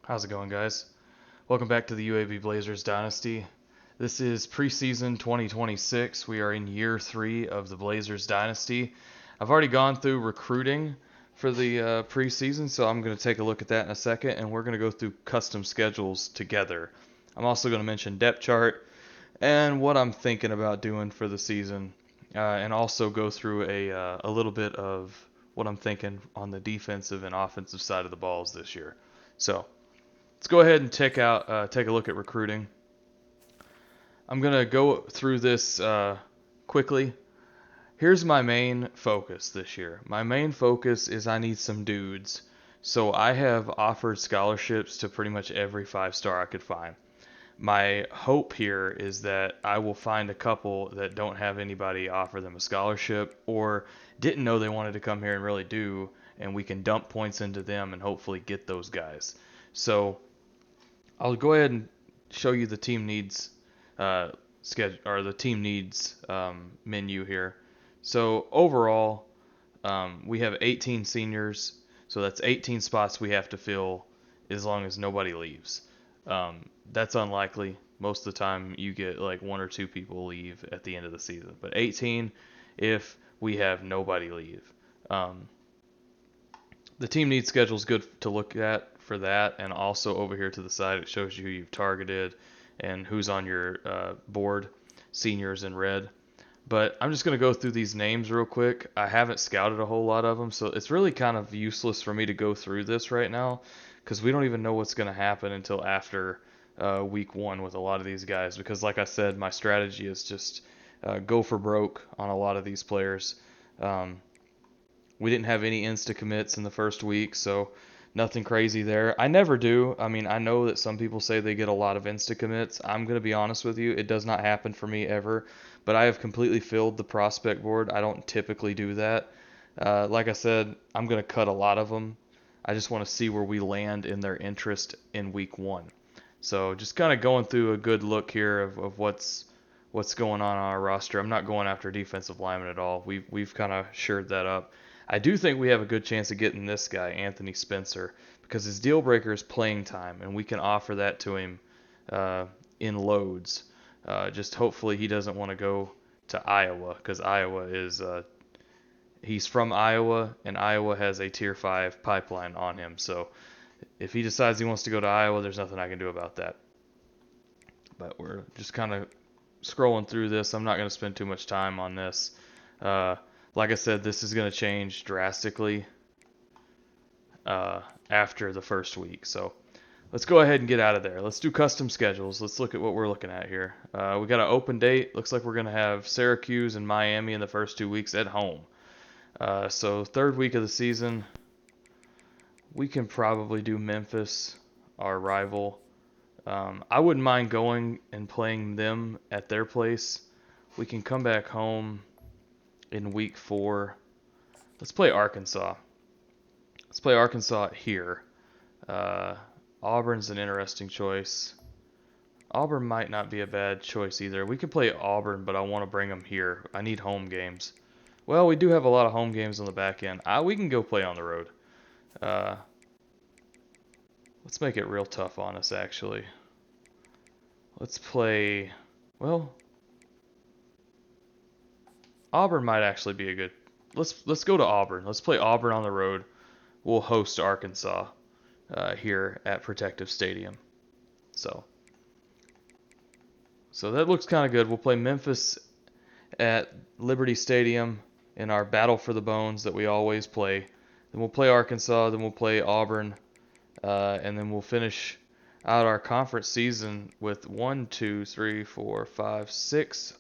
How's it going, guys? Welcome back to the UAB Blazers Dynasty. This is preseason 2026. We are in year 3 of the Blazers Dynasty. I've already gone through recruiting for the preseason, so I'm going to take a look at that in a second, and we're going to go through custom schedules together. I'm also going to mention depth chart and what I'm thinking about doing for the season, and also go through a little bit of what I'm thinking on the defensive and offensive side of the balls this year. So let's go ahead and take a look at recruiting. I'm gonna go through this quickly. Here's my main focus this year. My main focus is I need some dudes. So I have offered scholarships to pretty much every 5-star I could find. My hope here is that I will find a couple that don't have anybody offer them a scholarship or didn't know they wanted to come here and really do, and we can dump points into them and hopefully get those guys. So I'll go ahead and show you the team needs schedule or the team needs menu here. So overall, we have 18 seniors, so that's 18 spots we have to fill as long as nobody leaves. That's unlikely. Most of the time, you get like 1 or 2 people leave at the end of the season, but 18 if we have nobody leave. Um, the team needs schedule is good to look at for that, and also over here to the side it shows you who you've targeted and who's on your board, seniors in red. But I'm just going to go through these names real quick. I haven't scouted a whole lot of them, so it's really kind of useless for me to go through this right now because we don't even know what's going to happen until after week 1 with a lot of these guys. Because, like I said, my strategy is just go for broke on a lot of these players. We didn't have any insta commits in the first week, so nothing crazy there. I never do. I mean, I know that some people say they get a lot of insta commits. I'm going to be honest with you, it does not happen for me ever. But I have completely filled the prospect board. I don't typically do that. Like I said, I'm going to cut a lot of them. I just want to see where we land in their interest in week 1. So just kind of going through a good look here of what's going on our roster. I'm not going after defensive linemen at all. We've kind of shored that up. I do think we have a good chance of getting this guy, Anthony Spencer, because his deal breaker is playing time, and we can offer that to him in loads. Just hopefully he doesn't want to go to Iowa, because Iowa is he's from Iowa, and Iowa has a Tier 5 pipeline on him. So if he decides he wants to go to Iowa, there's nothing I can do about that. But we're just kind of scrolling through this. I'm not going to spend too much time on this. Like I said, this is going to change drastically after the first week. So let's go ahead and get out of there. Let's do custom schedules. Let's look at what we're looking at here. We got an open date. Looks like we're going to have Syracuse and Miami in the first 2 weeks at home. So third week of the season, we can probably do Memphis, our rival. I wouldn't mind going and playing them at their place. We can come back home in week 4. Let's play Arkansas. Let's play Arkansas here. Auburn's an interesting choice. Auburn might not be a bad choice either. We can play Auburn, but I want to bring them here. I need home games. Well, we do have a lot of home games on the back end. We can go play on the road. Let's make it real tough on us, actually. Let's play... Well, Auburn might actually be a good... Let's go to Auburn. Let's play Auburn on the road. We'll host Arkansas here at Protective Stadium. So that looks kind of good. We'll play Memphis at Liberty Stadium in our Battle for the Bones that we always play. Then we'll play Arkansas. Then we'll play Auburn. And then we'll finish out our conference season with 6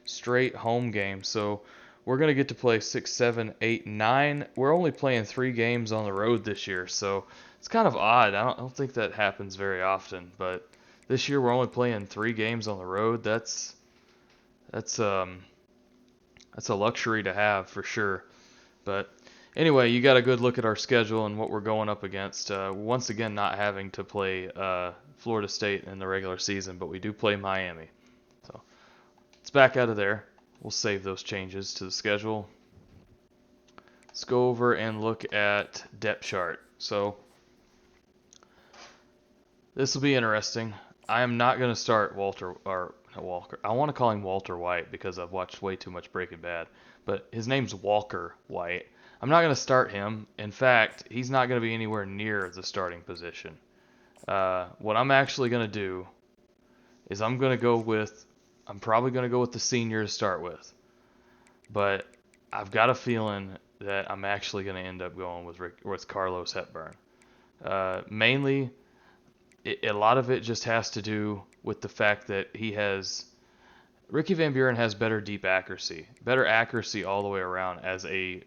straight home games. So we're going to get to play 6, 7, 8, 9. We're only playing 3 games on the road this year, so it's kind of odd. I don't think that happens very often, but this year we're only playing 3 games on the road. That's a luxury to have for sure. But anyway, you got a good look at our schedule and what we're going up against. Once again, not having to play Florida State in the regular season, but we do play Miami. So let's back out of there. We'll save those changes to the schedule. Let's go over and look at depth chart. So This will be interesting. I am not going to start Walter, or not Walker. I want to call him Walter White because I've watched way too much Breaking Bad. But his name's Walker White. I'm not going to start him. In fact, he's not going to be anywhere near the starting position. What I'm actually going to do is I'm probably going to go with the senior to start with. But I've got a feeling that I'm actually going to end up going with Carlos Hepburn. Mainly, a lot of it just has to do with the fact that Ricky Van Buren has better accuracy all the way around as a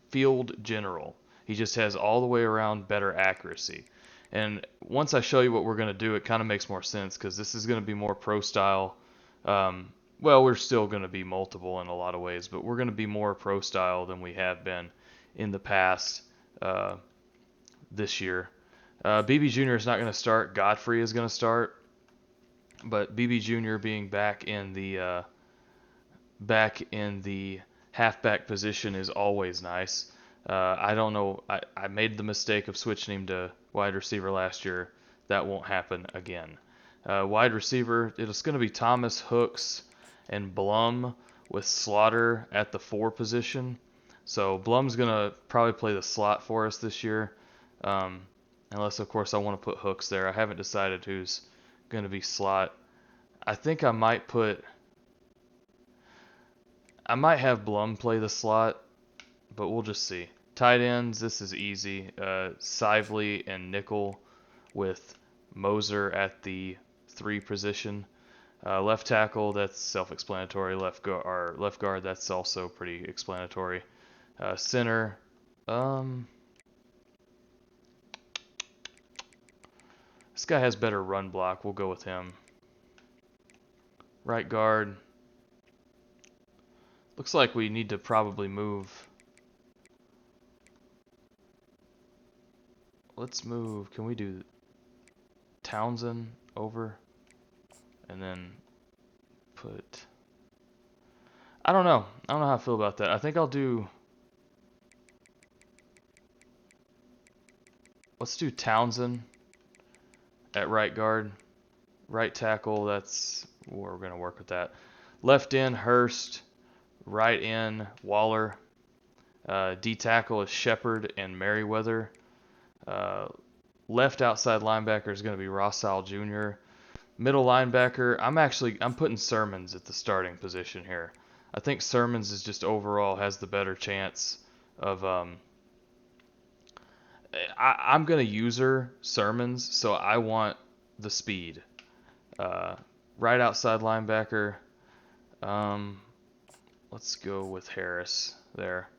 field general. He just has all the way around better accuracy. And once I show you what we're going to do, it kind of makes more sense because this is going to be more pro style. Well, we're still going to be multiple in a lot of ways, but we're going to be more pro style than we have been in the past this year. BB Jr. is not going to start. Godfrey is going to start. But BB Jr. being back in the halfback position is always nice. I don't know. I made the mistake of switching him to wide receiver last year. That won't happen again. Wide receiver, it's going to be Thomas, Hooks, and Blum with Slaughter at the 4 position. So Blum's going to probably play the slot for us this year. Unless, of course, I want to put Hooks there. I haven't decided who's going to be slot. I think I might have Blum play the slot, but we'll just see. Tight ends, this is easy. Sively and nickel with Moser at the 3 position. Left tackle, that's self-explanatory. Left guard, that's also pretty explanatory. Center, this guy has better run block. We'll go with him. Right guard. Looks like we need to probably move. Let's move. Can we do Townsend over? And then put... I don't know. I don't know how I feel about that. I think I'll do... Let's do Townsend at right guard. Right tackle, that's where we're going to work with that. Left end, Hurst. Right end, Waller. D tackle is Shepard and Merriweather. Left outside linebacker is going to be Rossall Jr. Middle linebacker, I'm putting Sermons at the starting position here. I think Sermons is just overall has the better chance of... I'm going to user Sermons, so I want the speed. Right outside linebacker, let's go with Harris there.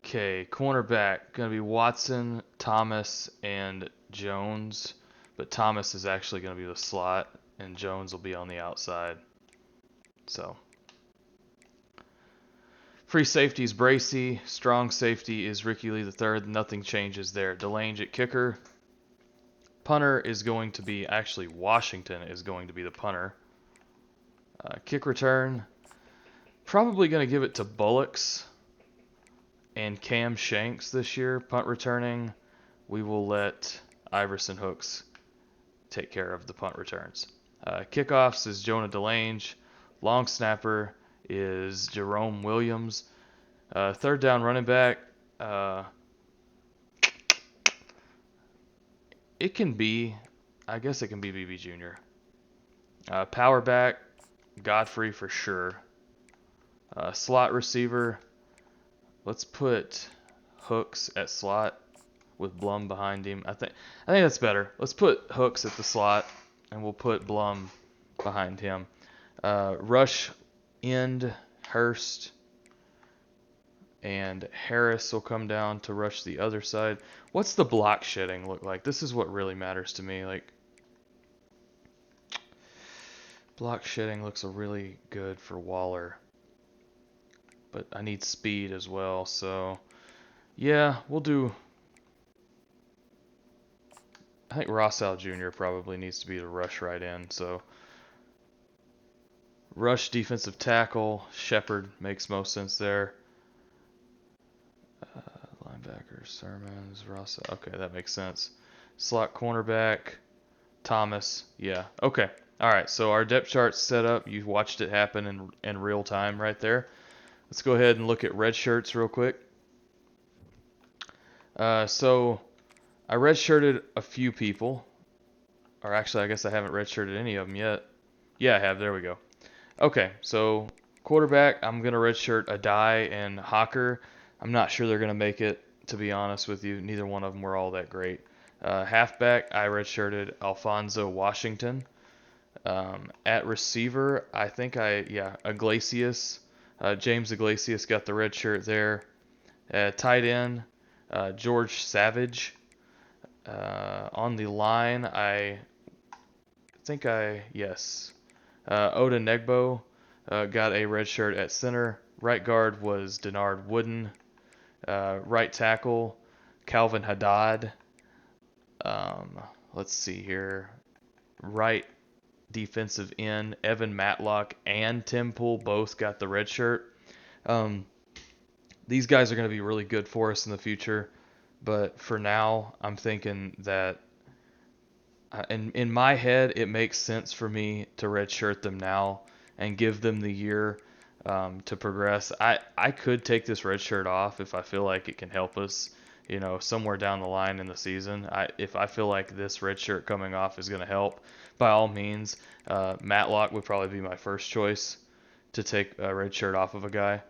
Okay, cornerback, going to be Watson, Thomas, and Jones. But Thomas is actually going to be the slot, and Jones will be on the outside. So, free safety is Bracey. Strong safety is Ricky Lee III. Nothing changes there. Delange at kicker. Punter is going to be, actually Washington is going to be the punter. Kick return, probably going to give it to Bullocks and Cam Shanks this year. Punt returning, we will let Iverson Hooks take care of the punt returns. Kickoffs is Jonah Delange. Long snapper is Jerome Williams. Third down running back, it can be BB Jr. Power back, Godfrey for sure. Slot receiver, let's put Hooks at slot with Blum behind him. I think that's better. Let's put Hooks at the slot, and we'll put Blum behind him. Rush end, Hurst and Harris will come down to rush the other side. What's the block shedding look like? This is what really matters to me. Like, block shedding looks really good for Waller, but I need speed as well. So, yeah, we'll do. I think Rossall Jr. probably needs to be the rush right in. So, rush defensive tackle, Shepard makes most sense there. Linebacker Sermons, Ross. Okay, that makes sense. Slot cornerback, Thomas. Yeah. Okay. All right. So our depth chart's set up. You watched it happen in real time right there. Let's go ahead and look at red shirts real quick. So I redshirted a few people, or actually, I guess I haven't redshirted any of them yet. Yeah, I have. There we go. Okay, so quarterback, I'm gonna redshirt Adai and Hawker. I'm not sure they're gonna make it, to be honest with you. Neither one of them were all that great. Halfback, I redshirted Alfonso Washington. At receiver, I think Iglesias. James Iglesias got the red shirt there. Tight end, George Savage. On the line, Oda Negbo got a red shirt at center. Right guard was Denard Wooden. Right tackle, Calvin Haddad. Let's see here. Right defensive end, Evan Matlock and Tim Pool both got the red shirt. These guys are going to be really good for us in the future, but for now, I'm thinking that in my head, it makes sense for me to redshirt them now and give them the year to progress. I could take this red shirt off if I feel like it can help us, somewhere down the line in the season. If I feel like this red shirt coming off is going to help, by all means, Matlock would probably be my first choice to take a red shirt off of a guy.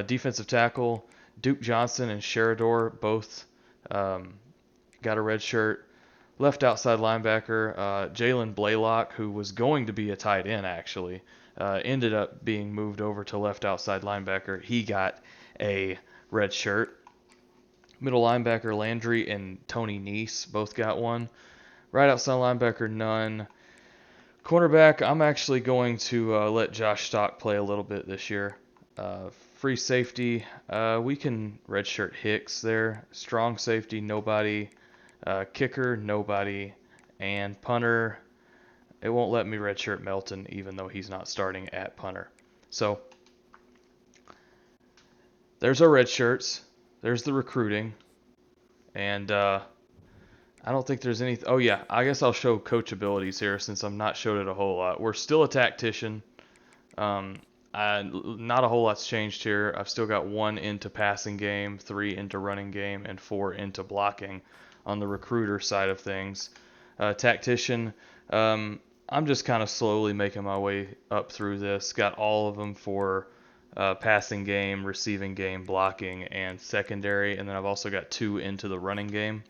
Defensive tackle, Duke Johnson and Sheridor both got a red shirt. Left outside linebacker, Jalen Blaylock, who was going to be a tight end actually, ended up being moved over to left outside linebacker. He got a red shirt. Middle linebacker Landry and Tony Neese both got one. Right outside linebacker, none. Cornerback, I'm actually going to let Josh Stock play a little bit this year. Free safety, we can redshirt Hicks there. Strong safety, nobody. Kicker, nobody. And punter, it won't let me redshirt Melton even though he's not starting at punter. So there's our red shirts. There's the recruiting. And I don't think there's any... Oh, yeah. I guess I'll show coach abilities here since I'm not showed it a whole lot. We're still a tactician. Not a whole lot's changed here. I've still got 1 into passing game, 3 into running game, and 4 into blocking on the recruiter side of things. Tactician, I'm just kind of slowly making my way up through this. Got all of them for passing game, receiving game, blocking, and secondary. And then I've also got 2 into the running game.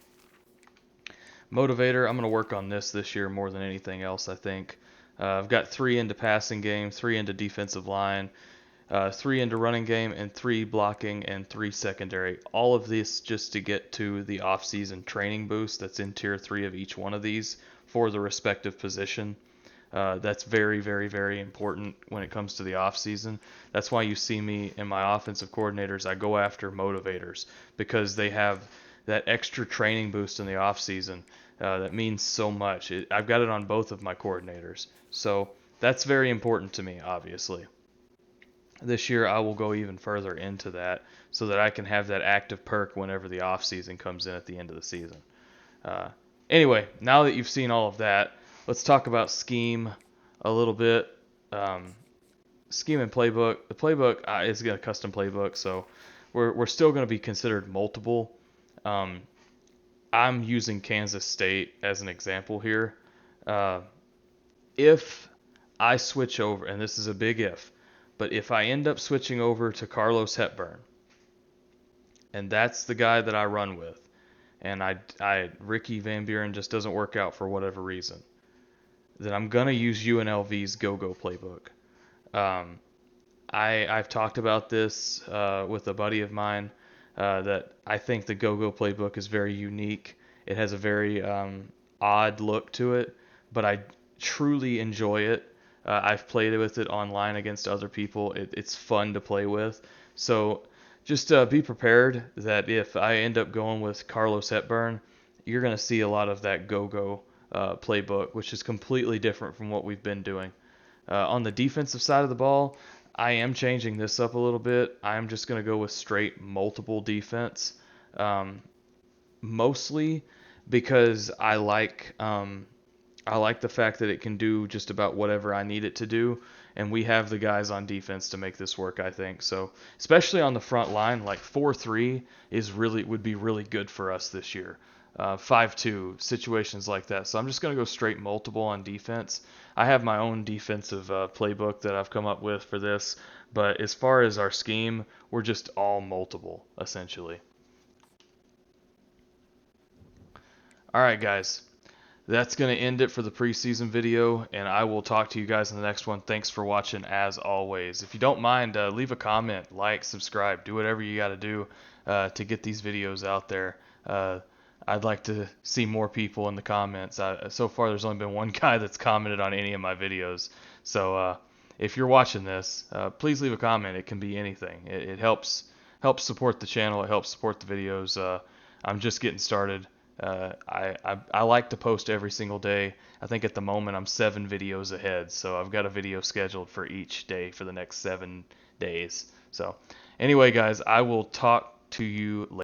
Motivator, I'm going to work on this year more than anything else, I think. I've got 3 into passing game, 3 into defensive line, 3 into running game, and 3 blocking, and 3 secondary. All of this just to get to the off-season training boost that's in Tier 3 of each one of these for the respective position. That's very, very, very important when it comes to the off-season. That's why you see me in my offensive coordinators, I go after motivators because they have that extra training boost in the off-season. That means so much. I've got it on both of my coordinators. So that's very important to me, obviously. This year I will go even further into that so that I can have that active perk whenever the off-season comes in at the end of the season. Anyway, now that you've seen all of that, let's talk about scheme a little bit. Scheme and playbook. The playbook is a custom playbook, so we're still going to be considered multiple. I'm using Kansas State as an example here. If I switch over, and this is a big if, but if I end up switching over to Carlos Hepburn, and that's the guy that I run with, and Ricky Van Buren just doesn't work out for whatever reason, then I'm going to use UNLV's Go-Go playbook. I've talked about this with a buddy of mine, that I think the Go-Go playbook is very unique. It has a very odd look to it, but I truly enjoy it. I've played with it online against other people. It's fun to play with. So just be prepared that if I end up going with Carlos Hepburn, you're going to see a lot of that Go-Go playbook, which is completely different from what we've been doing. On the defensive side of the ball, I am changing this up a little bit. I'm just going to go with straight multiple defense. mostly because I like the fact that it can do just about whatever I need it to do, and we have the guys on defense to make this work, I think. So, especially on the front line, like 4-3 would be really good for us this year. 5-2 situations like that. So I'm just going to go straight multiple on defense. I have my own defensive playbook that I've come up with for this, but as far as our scheme, we're just all multiple essentially. All right, guys. That's going to end it for the preseason video, and I will talk to you guys in the next one. Thanks for watching, as always. If you don't mind, leave a comment, like, subscribe, do whatever you got to do to get these videos out there. I'd like to see more people in the comments. So far, there's only been one guy that's commented on any of my videos. So if you're watching this, please leave a comment. It can be anything. It helps support the channel. It helps support the videos. I'm just getting started. I like to post every single day. I think at the moment I'm 7 videos ahead, so I've got a video scheduled for each day for the next 7 days. So anyway, guys, I will talk to you later.